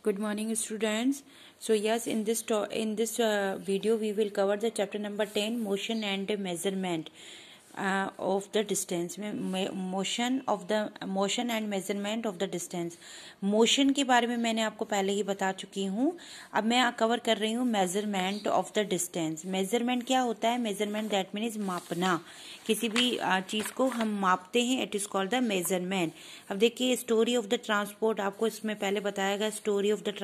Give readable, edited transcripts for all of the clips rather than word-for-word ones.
Good morning, students. So yes, in this video we will cover the chapter number 10, motion and measurement of the distance. Motion and measurement of the distance. Motion के बारे में मैंने आपको पहले ही बता चुकी हूँ. अब मैं कवर कर रही हूँ measurement of the distance. Measurement क्या होता है? मेजरमेंट दैट मीन्स मापना. किसी भी चीज को हम मापते हैं, it is called the measurement. अब देखिए, स्टोरी ऑफ द ट्रांसपोर्ट आपको इसमें पहले बताया गया. स्टोरी ऑफ द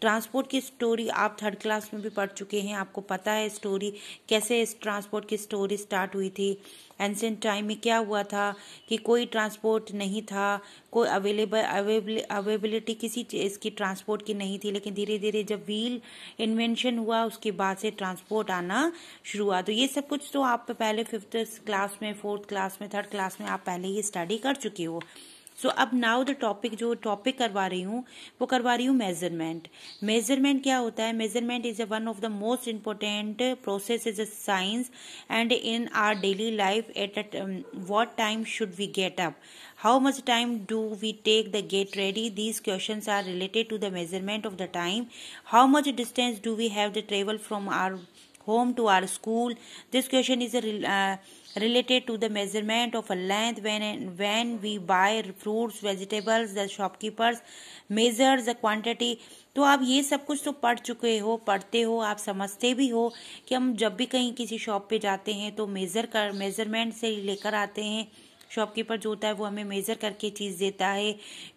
ट्रांसपोर्ट की स्टोरी आप थर्ड क्लास में भी पढ़ चुके हैं. आपको पता है स्टोरी कैसे इस ट्रांसपोर्ट की स्टोरी स्टार्ट हुई थी. एंशिएंट टाइम में क्या हुआ था कि कोई ट्रांसपोर्ट नहीं था, कोई अवेलेबिलिटी किसी चीज की ट्रांसपोर्ट की नहीं थी. लेकिन धीरे धीरे जब व्हील इन्वेंशन हुआ उसके बाद से ट्रांसपोर्ट आना शुरू हुआ. तो ये सब कुछ तो आप पहले फिफ्थ क्लास में, फोर्थ क्लास में, थर्ड क्लास में आप पहले ही स्टडी कर चुके हो. सो अब नाउ द टॉपिक करवा रही हूँ वो करवा रही हूँ मेजरमेंट. मेजरमेंट क्या होता है? Measurement is one of the most important process is a science and in our daily life. At what time should we get up? How much time do we take the get ready? These questions are related to the measurement of the time. How much distance do we have to travel from our home to our school? This question is related to the measurement of a length. When we buy fruits, vegetables, the shopkeepers measures the quantity. तो आप ये सब कुछ तो पढ़ चुके हो, पढ़ते हो, आप समझते भी हो कि हम जब भी कहीं किसी शॉप पे जाते हैं तो मेजरमेंट से लेकर आते हैं. शॉपकीपर जो होता है वो हमें मेजर करके चीज देता है.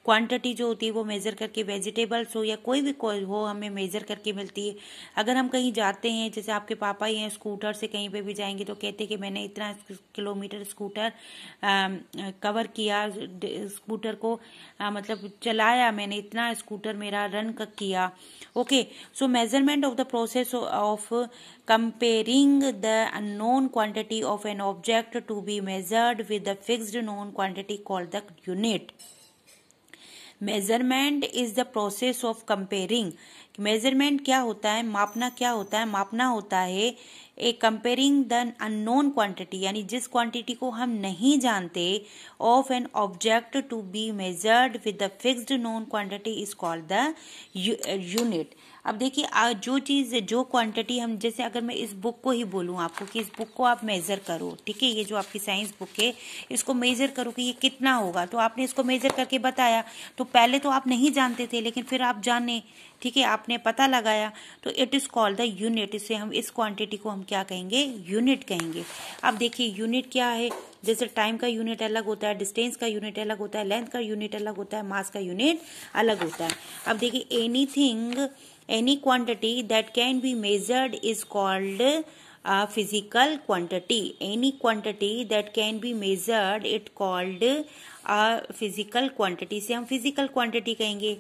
क्वांटिटी जो होती है वो मेजर करके, वेजिटेबल्स हो या कोई भी हो, हमें मेजर करके मिलती है. अगर हम कहीं जाते हैं, जैसे आपके पापा ही हैं, स्कूटर से कहीं पे भी जाएंगे तो कहते हैं कि मैंने इतना किलोमीटर स्कूटर कवर किया, स्कूटर को मतलब चलाया, मैंने इतना स्कूटर मेरा रन किया. Okay, so measurement of the process of comparing the unknown quantity of an object to be measured with the fixed known quantity called the unit. Measurement is the process of comparing. Measurement क्या होता है? मापना क्या होता है? मापना होता है a comparing the unknown quantity, यानी जिस क्वांटिटी को हम नहीं जानते, of an object to be measured with the fixed known quantity is called the unit. अब देखिए, जो चीज, जो क्वांटिटी हम, जैसे अगर मैं इस बुक को ही बोलूं आपको कि इस बुक को आप मेजर करो, ठीक है, ये जो आपकी साइंस बुक है इसको मेजर करो कि ये कितना होगा, तो आपने इसको मेजर करके बताया. तो पहले तो आप नहीं जानते थे, लेकिन फिर आप जाने, ठीक है, आपने पता लगाया, तो it is called the unit. इससे हम इस क्वांटिटी को हम क्या कहेंगे? यूनिट कहेंगे. अब देखिए, यूनिट क्या है? जैसे टाइम का यूनिट अलग होता है, डिस्टेंस का यूनिट अलग होता है, लेंथ का यूनिट अलग होता है, मास का यूनिट अलग होता है. अब देखिए, any quantity that can be measured is called a physical quantity. Any quantity that can be measured it called a physical quantity. से हम physical quantity कहेंगे.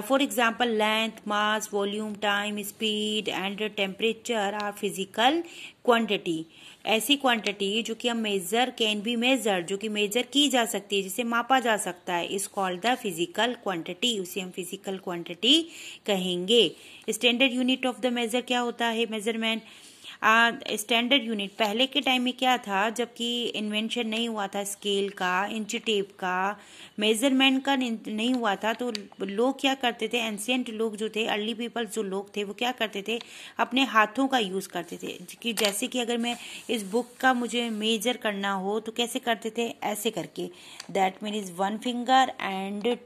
For example, length, mass, volume, time, speed and temperature are physical quantity. ऐसी quantity जो कि हम major, can be major, जो कि major की जा सकती है, जिसे मापा जा सकता है, is called the physical quantity. उसे हम फिजिकल क्वांटिटी कहेंगे. Standard unit of the measure क्या होता है? मेजरमेंट स्टैंडर्ड यूनिट पहले के टाइम में क्या था, जबकि इन्वेंशन नहीं हुआ था स्केल का, इंच टेप का, मेजरमेंट का नहीं हुआ था, तो लोग क्या करते थे? एंशिएंट लोग जो थे, अर्ली पीपल जो लोग थे, वो क्या करते थे? अपने हाथों का यूज करते थे. कि जैसे कि अगर मैं इस बुक का मुझे मेजर करना हो तो कैसे करते थे? ऐसे करके, that means 1 finger and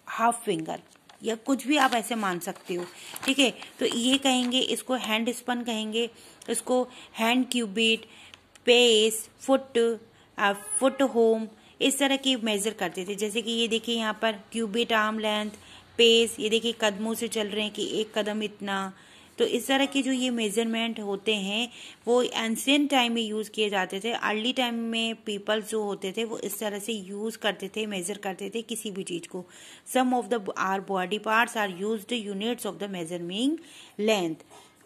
half finger, या कुछ भी आप ऐसे मान सकते हो, ठीक है. तो ये कहेंगे, इसको हैंड स्पन कहेंगे, इसको hand cubit, pace, foot home, इस तरह की मेजर करते थे. जैसे कि ये देखिए यहाँ पर क्यूबिट आर्म लेंथ, पेस, ये देखिए कदमों से चल रहे हैं कि एक कदम इतना. तो इस तरह के जो ये मेजरमेंट होते हैं वो एंशिएंट टाइम में यूज किए जाते थे. अर्ली टाइम में पीपल जो होते थे वो इस तरह से यूज करते थे, मेजर करते थे किसी भी चीज को. Some of the our body parts are used units of the measuring length.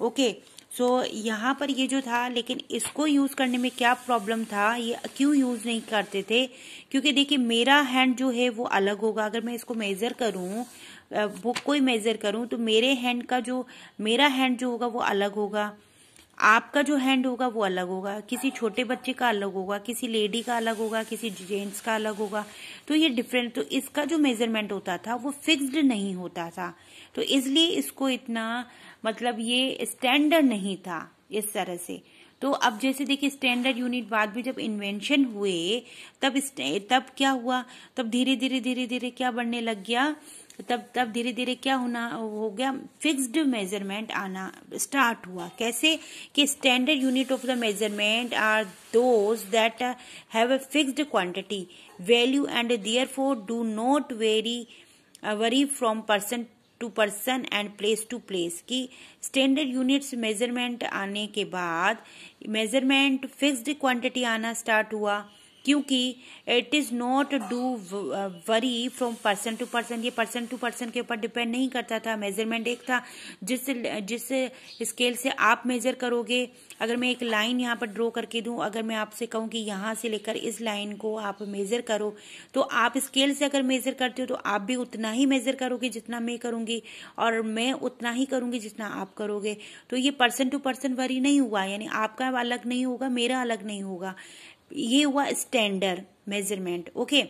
Okay, so यहाँ पर ये जो था, लेकिन इसको यूज करने में क्या प्रॉब्लम था? ये क्यों यूज नहीं करते थे? क्योंकि देखिए, मेरा हैंड जो है वो अलग होगा. अगर मैं इसको मेजर करूं, बुक को ही मेजर करूं, तो मेरा हैंड जो होगा वो अलग होगा. आपका जो हैंड होगा वो अलग होगा, किसी छोटे बच्चे का अलग होगा, किसी लेडी का अलग होगा, किसी जेंट्स का अलग होगा। तो ये डिफरेंट, तो इसका जो मेजरमेंट होता था वो फिक्स्ड नहीं होता था, तो इसलिए इसको इतना मतलब ये स्टैंडर्ड नहीं था इस तरह से। तो अब जैसे देखिए स्टैंडर्ड यूनिट बाद में जब इन्वेंशन हुए तब क्या हुआ, तब धीरे धीरे क्या बढ़ने लग गया, तब धीरे धीरे क्या होना हो गया, फिक्स्ड मेजरमेंट आना स्टार्ट हुआ। कैसे कि standard unit of the measurement are those that have a fixed quantity value and therefore do not vary from person to person and place to place. की स्टैंडर्ड यूनिट्स मेजरमेंट आने के बाद measurement fixed quantity आना start हुआ, क्योंकि it is not do vary from person to person, ये person to person के ऊपर डिपेंड नहीं करता था। मेजरमेंट एक था जिस स्केल से आप मेजर करोगे। अगर मैं एक लाइन यहाँ पर ड्रॉ करके दूं, अगर मैं आपसे कहूँ कि यहाँ से लेकर इस लाइन को आप मेजर करो, तो आप स्केल से अगर मेजर करते हो तो आप भी उतना ही मेजर करोगे जितना मैं करूंगी, और मैं उतना ही करूंगी जितना आप करोगे। तो ये पर्सन टू पर्सन वरी नहीं हुआ, यानी आपका अलग नहीं होगा, मेरा अलग नहीं होगा, ये हुआ स्टैंडर्ड मेजरमेंट। ओके,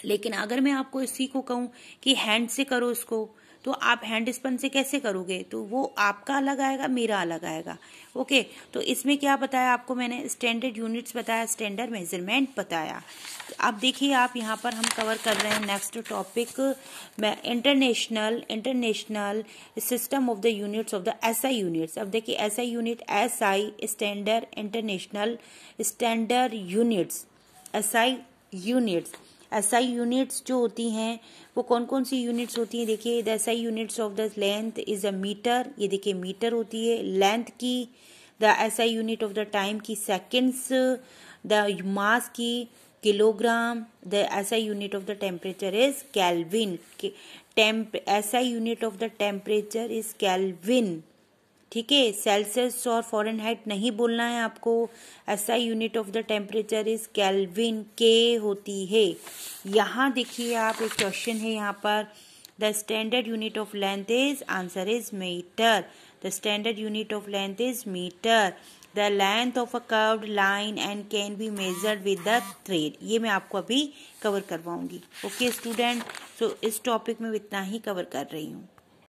लेकिन अगर मैं आपको इसी को कहूं कि हैंड से करो इसको, तो आप हैंड स्पन से कैसे करोगे, तो वो आपका अलग आएगा, मेरा अलग आएगा। ओके, तो इसमें क्या बताया आपको मैंने, स्टैंडर्ड यूनिट्स बताया, स्टैंडर्ड मेजरमेंट बताया। अब देखिए आप यहाँ पर हम कवर कर रहे हैं next topic international system of the units of the SI units. अब देखिए SI unit, SI standard, international standard units, SI units. SI units जो होती हैं वो कौन कौन सी यूनिट्स होती हैं, देखिए the SI units of the length is a metre, ये देखिए मीटर होती है लेंथ की। The SI unit of the time की सेकेंड्स, द मास की kilogram, the SI unit of the temperature is kelvin, SI unit of the temperature is kelvin, ठीक है, Celsius और फॉरेनहाइट नहीं बोलना है आपको। SI unit of the temperature is kelvin, K होती है। यहाँ देखिए आप एक क्वेश्चन है यहाँ पर, the standard unit of length is, answer is metre, the standard unit of length is metre. The length of a curved line and can be measured with the thread, ये मैं आपको अभी कवर करवाऊंगी। Okay student, so इस topic में इतना ही cover कर रही हूँ।